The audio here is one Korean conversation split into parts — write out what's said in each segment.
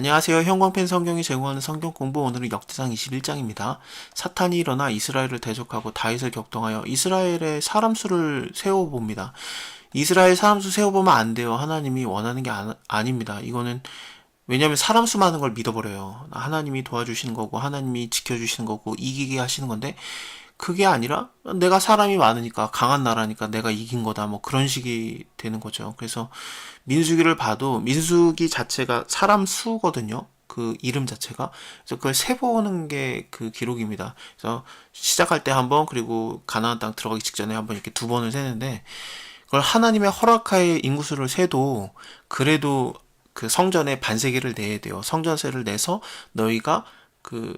안녕하세요. 형광펜 성경이 제공하는 성경 공부, 오늘은 역대상 21장입니다. 사탄이 일어나 이스라엘을 대적하고 다윗을 격동하여 이스라엘의 사람 수를 세워봅니다. 이스라엘 사람 수 세워보면 안 돼요. 하나님이 원하는 게 아닙니다. 이거는 왜냐하면 사람 수 많은 걸 믿어버려요. 하나님이 도와주시는 거고 하나님이 지켜주시는 거고 이기게 하시는 건데, 그게 아니라 내가 사람이 많으니까, 강한 나라니까 내가 이긴 거다, 뭐 그런 식이 되는 거죠. 그래서 민수기를 봐도 민수기 자체가 사람 수거든요. 그 이름 자체가. 그래서 그걸 세보는 게 그 기록입니다. 그래서 시작할 때 한 번, 그리고 가나안 땅 들어가기 직전에 한 번, 이렇게 두 번을 세는데, 그걸 하나님의 허락하에 인구수를 세도 그래도 그 성전에 반세계를 내야 돼요. 성전세를 내서 너희가 그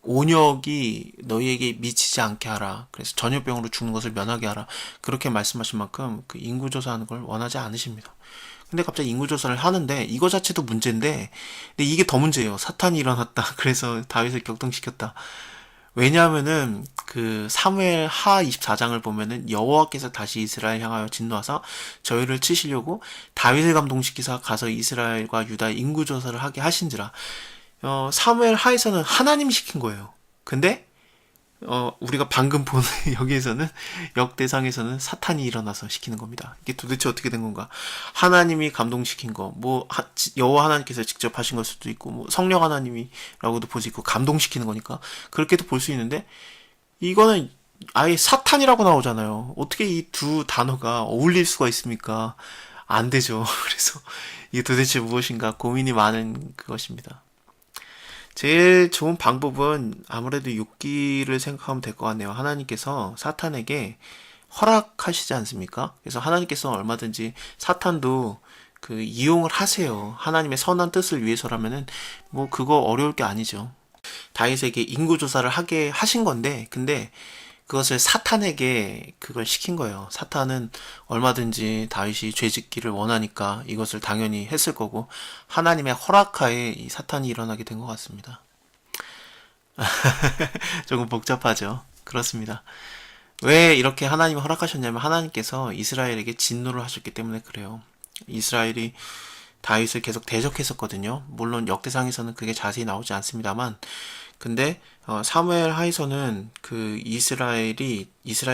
온역이 너희에게 미치지 않게 하라. 그래서 전염병으로 죽는 것을 면하게 하라. 그렇게 말씀하신 만큼 그 인구조사하는 걸 원하지 않으십니다. 근데 갑자기 인구조사를 하는데 이거 자체도 문제인데, 근데 이게 더 문제예요. 사탄이 일어났다. 그래서 다윗을 격동시켰다. 왜냐하면은 그 사무엘 하 24장을 보면은 여호와께서 다시 이스라엘 향하여 진노하사 저희를 치시려고 다윗을 감동시키사 가서 이스라엘과 유다 인구 조사를 하게 하신지라. 사무엘 하에서는 하나님이 시킨 거예요. 근데 우리가 방금 본 여기에서는, 역대상에서는 사탄이 일어나서 시키는 겁니다. 이게 도대체 어떻게 된 건가? 하나님이 감동시킨 거, 뭐 여호와 하나님께서 직접 하신 걸 수도 있고, 뭐 성령 하나님이라고도 볼 수 있고, 감동시키는 거니까 그렇게도 볼 수 있는데, 이거는 아예 사탄이라고 나오잖아요. 어떻게 이 두 단어가 어울릴 수가 있습니까? 안 되죠. 그래서 이게 도대체 무엇인가 고민이 많은 그것입니다. 제일 좋은 방법은 아무래도 욥기를 생각하면 될 것 같네요. 하나님께서 사탄에게 허락하시지 않습니까? 그래서 하나님께서 얼마든지 사탄도 그 이용을 하세요. 하나님의 선한 뜻을 위해서라면은 뭐 그거 어려울 게 아니죠. 다윗에게 인구조사를 하게 하신 건데, 근데 그것을 사탄에게 그걸 시킨 거예요. 사탄은 얼마든지 다윗이 죄짓기를 원하니까 이것을 당연히 했을 거고, 하나님의 허락하에 이 사탄이 일어나게 된 것 같습니다. 조금 복잡하죠. 그렇습니다. 왜 이렇게 하나님이 허락하셨냐면, 하나님께서 이스라엘에게 진노를 하셨기 때문에 그래요. 이스라엘이 다윗을 계속 대적했었거든요. 물론 역대상에서는 그게 자세히 나오지 않습니다만, 근데 사무엘 하에서는 그 이스라엘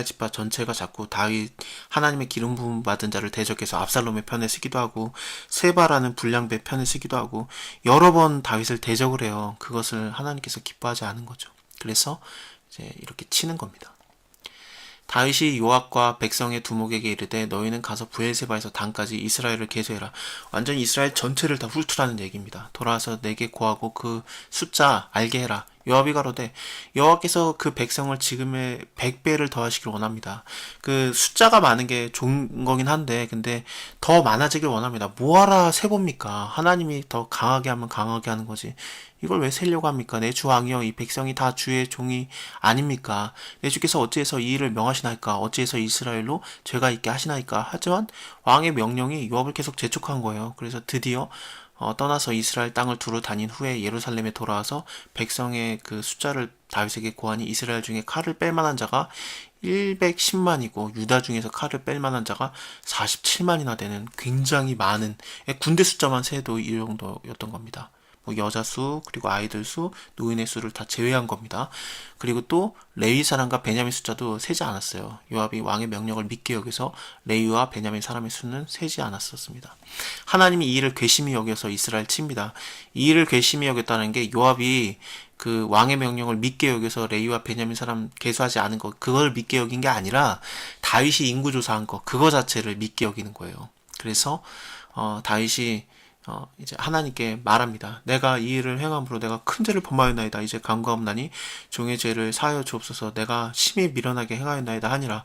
집파 전체가 자꾸 다윗, 하나님의 기름 부음 받은 자를 대적해서 압살롬의 편에 서기도 하고, 세바라는 불량배 편에 서기도 하고, 여러 번 다윗을 대적을 해요. 그것을 하나님께서 기뻐하지 않은 거죠. 그래서 이제 이렇게 치는 겁니다. 다윗이 요압과 백성의 두목에게 이르되 너희는 가서 브엘세바에서 단까지 이스라엘을 계수해라. 완전히 이스라엘 전체를 다 훑으라는 얘기입니다. 돌아와서 내게 고하고 그 숫자 알게 해라. 요압이 가로되 여호와께서 그 백성을 지금의 100배를 더하시길 원합니다. 그 숫자가 많은 게 좋은 거긴 한데, 근데 더 많아지길 원합니다. 뭐하라 세봅니까? 하나님이 더 강하게 하면 강하게 하는 거지. 이걸 왜 세려고 합니까? 내 주 왕이여, 이 백성이 다 주의 종이 아닙니까? 내 주께서 어찌해서 이 일을 명하시나이까? 어찌해서 이스라엘로 죄가 있게 하시나이까? 하지만 왕의 명령이 요압을 계속 재촉한 거예요. 그래서 드디어 떠나서 이스라엘 땅을 두루 다닌 후에 예루살렘에 돌아와서 백성의 그 숫자를 다윗에게 고하니, 이스라엘 중에 칼을 뺄 만한 자가 110만이고 유다 중에서 칼을 뺄 만한 자가 47만이나 되는 굉장히 많은, 군대 숫자만 세도 이 정도였던 겁니다. 뭐 여자 수, 그리고 아이들 수, 노인의 수를 다 제외한 겁니다. 그리고 또 레위 사람과 베냐민 숫자도 세지 않았어요. 요압이 왕의 명령을 믿게 여겨서 레위와 베냐민 사람의 수는 세지 않았었습니다. 하나님이 이 일을 괘씸히 여겨서 이스라엘 칩니다. 이 일을 괘씸히 여겼다는 게, 요압이 그 왕의 명령을 믿게 여겨서 레위와 베냐민 사람 계수하지 않은 것, 그걸 믿게 여긴 게 아니라 다윗이 인구 조사한 것, 그거 자체를 믿게 여기는 거예요. 그래서 다윗이 이제 하나님께 말합니다. 내가 이 일을 행함으로 내가 큰 죄를 범하였나이다. 이제 간구하옵나니 종의 죄를 사하여 주옵소서. 내가 심히 미련하게 행하였나이다 하니라.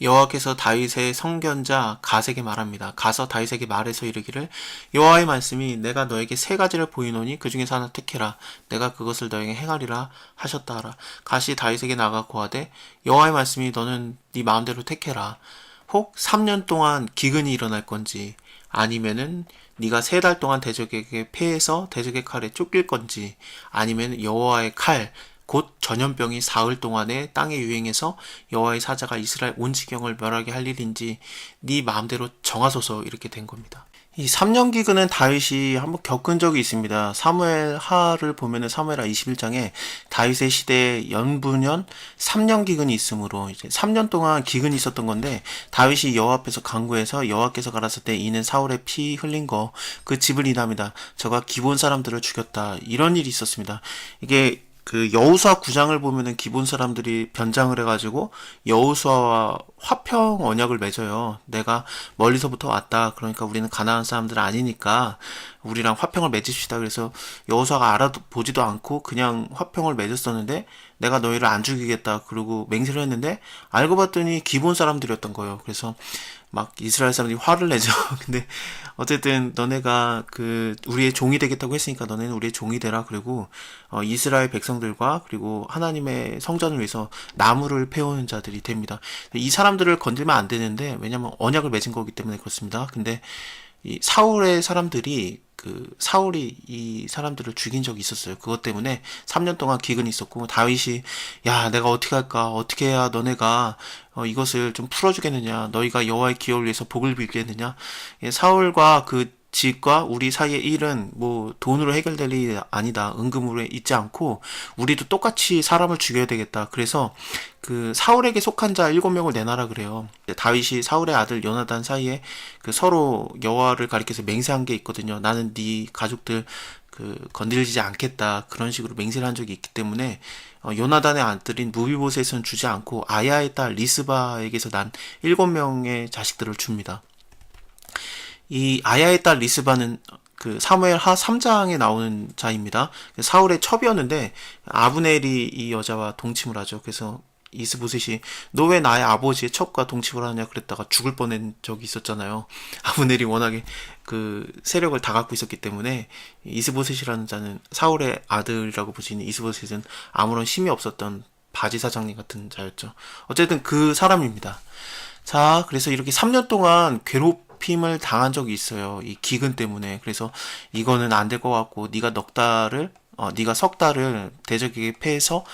여호와께서 다윗의 성견자 갓에게 말합니다. 가서 다윗에게 말해서 이르기를, 여호와의 말씀이 내가 너에게 세 가지를 보이노니 그 중에서 하나 택해라. 내가 그것을 너에게 행하리라 하셨다 하라. 갓이 다윗에게 나가 고하되, 여호와의 말씀이 너는 네 마음대로 택해라. 혹 3년 동안 기근이 일어날 건지, 아니면은 네가 3달 동안 대적에게 패해서 대적의 칼에 쫓길 건지, 아니면 여호와의 칼, 곧 전염병이 사흘 동안에 땅에 유행해서 여호와의 사자가 이스라엘 온 지경을 멸하게 할 일인지 네 마음대로 정하소서, 이렇게 된 겁니다. 이 3년 기근은 다윗이 한번 겪은 적이 있습니다. 사무엘 하를 보면은 사무엘하 21장에 다윗의 시대에 연분연 3년 기근이 있으므로 이제 3년 동안 기근이 있었던 건데 다윗이 여호와 앞에서 간구해서 여호와께서 가라사대 때 이는 사울의 피 흘린 거 그 집을 인함이다. 저가 기본 사람들을 죽였다. 이런 일이 있었습니다. 이게 그 여호수아 9장을 보면은 기본 사람들이 변장을 해가지고 여호수아와 화평 언약을 맺어요. 내가 멀리서부터 왔다. 그러니까 우리는 가나안 사람들 아니니까 우리랑 화평을 맺읍시다. 그래서 여호수아가 알아보지도 않고 그냥 화평을 맺었었는데 내가 너희를 안 죽이겠다. 그러고 맹세를 했는데 알고 봤더니 기본 사람들이었던 거예요. 그래서 막 이스라엘 사람들이 화를 내죠. 근데 어쨌든 너네가 그 우리의 종이 되겠다고 했으니까 너네는 우리의 종이 되라. 그리고 이스라엘 백성들과 그리고 하나님의 성전을 위해서 나무를 패우는 자들이 됩니다. 이 사람들을 건들면 안 되는데 왜냐면 언약을 맺은 거기 때문에 그렇습니다. 근데 이 사울의 사람들이 그 사울이 이 사람들을 죽인 적이 있었어요. 그것 때문에 3년 동안 기근이 있었고 다윗이 야 내가 어떻게 할까 어떻게 해야 너네가 이것을 좀 풀어주겠느냐 너희가 여호와의 기업을 위해서 복을 빌겠느냐 사울과 그 집과 우리 사이의 일은 뭐 돈으로 해결될 일이 아니다. 은금으로 있지 않고 우리도 똑같이 사람을 죽여야 되겠다. 그래서 그 사울에게 속한 자 7명을 내놔라 그래요. 다윗이 사울의 아들 요나단 사이에 그 서로 여호와를 가리켜서 맹세한 게 있거든요. 나는 네 가족들 그 건드리지 않겠다. 그런 식으로 맹세를 한 적이 있기 때문에 요나단의 아들인 무비보셋은 주지 않고 아야의 딸 리스바에게서 난 7명의 자식들을 줍니다. 이 아야의 딸 리스바는 그 사무엘 하 3장에 나오는 자입니다. 사울의 첩이었는데 아브넬이 이 여자와 동침을 하죠. 그래서 이스보셋이 너 왜 나의 아버지의 첩과 동침을 하냐 그랬다가 죽을 뻔한 적이 있었잖아요. 아브넬이 워낙에 그 세력을 다 갖고 있었기 때문에 이스보셋이라는 자는 사울의 아들이라고 볼 수 있는 이스보셋은 아무런 힘이 없었던 바지 사장님 같은 자였죠. 어쨌든 그 사람입니다. 자, 그래서 이렇게 3년 동안 괴롭힘을 당한 적이 있어요. 이 기근 때문에. 그래서 이거는 안 될 것 같고, 네가 석 달을 대적에게 패해서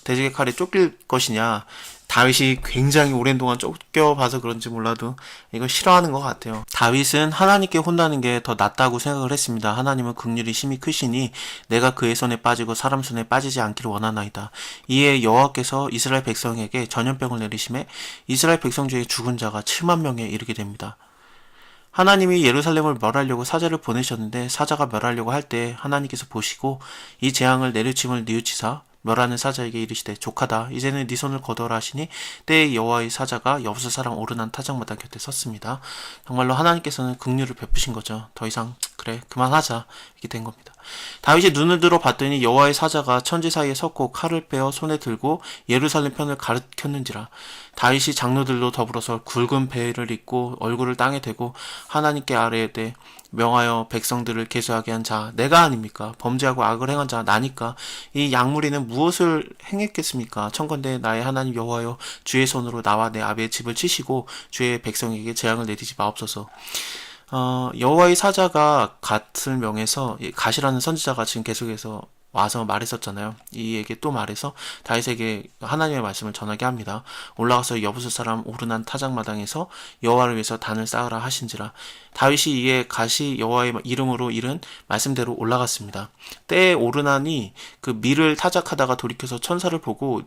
대적의 칼에 쫓길 것이냐. 다윗이 굉장히 오랜 동안 쫓겨봐서 그런지 몰라도 이거 싫어하는 것 같아요. 다윗은 하나님께 혼나는 게 더 낫다고 생각을 했습니다. 하나님은 긍휼이 심히 크시니 내가 그의 손에 빠지고 사람 손에 빠지지 않기를 원하나이다. 이에 여호와께서 이스라엘 백성에게 전염병을 내리심에 이스라엘 백성 중에 죽은 자가 7만 명에 이르게 됩니다. 하나님이 예루살렘을 멸하려고 사자를 보내셨는데 사자가 멸하려고 할 때 하나님께서 보시고 이 재앙을 내리침을 뉘우치사 멸하는 사자에게 이르시되 족하다 이제는 네 손을 거두어라 하시니 때에 여호와의 사자가 여부스 사람 오르난 타작마당 곁에 섰습니다. 정말로 하나님께서는 긍휼을 베푸신 거죠. 더 이상 그래 그만하자 이렇게 된 겁니다. 다윗이 눈을 들어 봤더니 여호와의 사자가 천지 사이에 섰고 칼을 빼어 손에 들고 예루살렘 편을 가리켰는지라. 다윗이 장로들로 더불어서 굵은 베일을 입고 얼굴을 땅에 대고 하나님께 아뢰되 명하여 백성들을 계수하게 한 자 내가 아닙니까? 범죄하고 악을 행한 자 나니까? 이 약무리는 무엇을 행했겠습니까? 청컨대 나의 하나님 여호와여 주의 손으로 나와 내 아비의 집을 치시고 주의 백성에게 재앙을 내리지 마옵소서. 여호와의 사자가 갓을 명해서 갓이라는 선지자가 지금 계속해서 와서 말했었잖아요. 이에게 또 말해서 다윗에게 하나님의 말씀을 전하게 합니다. 올라가서 여부스 사람 오르난 타작마당에서 여호와를 위해서 단을 쌓으라 하신지라. 다윗이 이에 갓이 여호와의 이름으로 이른 말씀대로 올라갔습니다. 때에 오르난이 그 밀을 타작하다가 돌이켜서 천사를 보고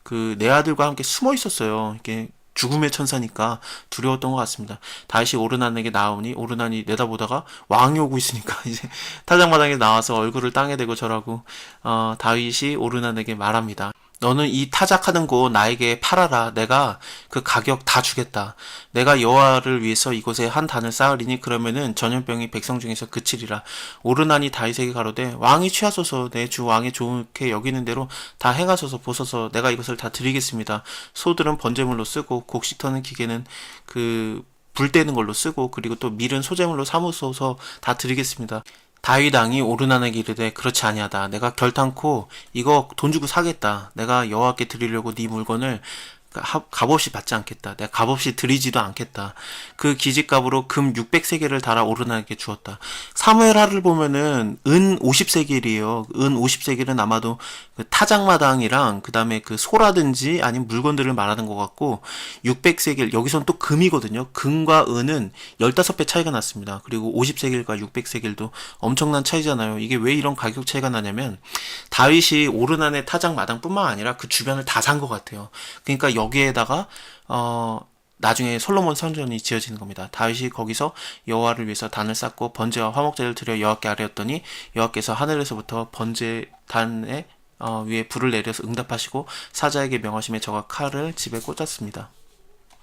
그 내 아들과 함께 숨어 있었어요. 이게 죽음의 천사니까 두려웠던 것 같습니다. 다윗이 오르난에게 나오니 오르난이 내다보다가 왕이 오고 있으니까 이제 타작마당에 나와서 얼굴을 땅에 대고 절하고 다윗이 오르난에게 말합니다. 너는 이 타작하는 곳 나에게 팔아라. 내가 그 가격 다 주겠다. 내가 여호와를 위해서 이곳에 한 단을 쌓으리니 그러면은 전염병이 백성 중에서 그치리라. 오르난이 다윗에게 가로되 왕이 취하소서 내 주 왕이 좋게 여기는 대로 다 행하소서 보소서 내가 이것을 다 드리겠습니다. 소들은 번제물로 쓰고 곡식 터는 기계는 그 불 떼는 걸로 쓰고 그리고 또 밀은 소재물로 삼으소서 다 드리겠습니다. 다윗 왕이 오르난에게 이르되 그렇지 아니하다. 내가 결탄코 이거 돈 주고 사겠다. 내가 여호와께 드리려고 네 물건을 값없이 받지 않겠다. 내가 값없이 드리지도 않겠다. 그 기집값으로 금 600세겔을 달아 오르나에게 주었다. 사무엘하를 보면은 은 50세겔이에요. 은 50세겔은 아마도 그 타작마당이랑 그 다음에 그 소라든지 아니면 물건들을 말하는 것 같고 600세겔 여기선 또 금이거든요. 금과 은은 15배 차이가 났습니다. 그리고 50세겔과 600세겔도 엄청난 차이잖아요. 이게 왜 이런 가격 차이가 나냐면 다윗이 오르난의 타작마당뿐만 아니라 그 주변을 다 산 것 같아요. 그러니까 여기에다가 나중에 솔로몬 성전이 지어지는 겁니다. 다윗이 거기서 여호와를 위해서 단을 쌓고 번제와 화목제를 드려 여호와께 아뢰었더니 여호와께서 하늘에서부터 번제 단의 위에 불을 내려서 응답하시고 사자에게 명하심에 저가 칼을 집에 꽂았습니다.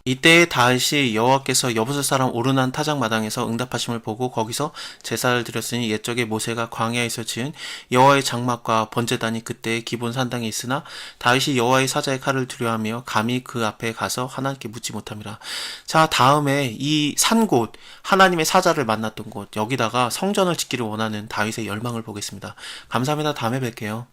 이때 다윗이 여호와께서 여부스 사람 오르난 타작 마당에서 응답하심을 보고 거기서 제사를 드렸으니 옛적에 모세가 광야에서 지은 여호와의 장막과 번제단이 그때의 기본 산당에 있으나 다윗이 여호와의 사자의 칼을 두려워하며 감히 그 앞에 가서 하나님께 묻지 못함이라. 자, 다음에 이 산 곳, 하나님의 사자를 만났던 곳, 여기다가 성전을 짓기를 원하는 다윗의 열망을 보겠습니다. 감사합니다. 다음에 뵐게요.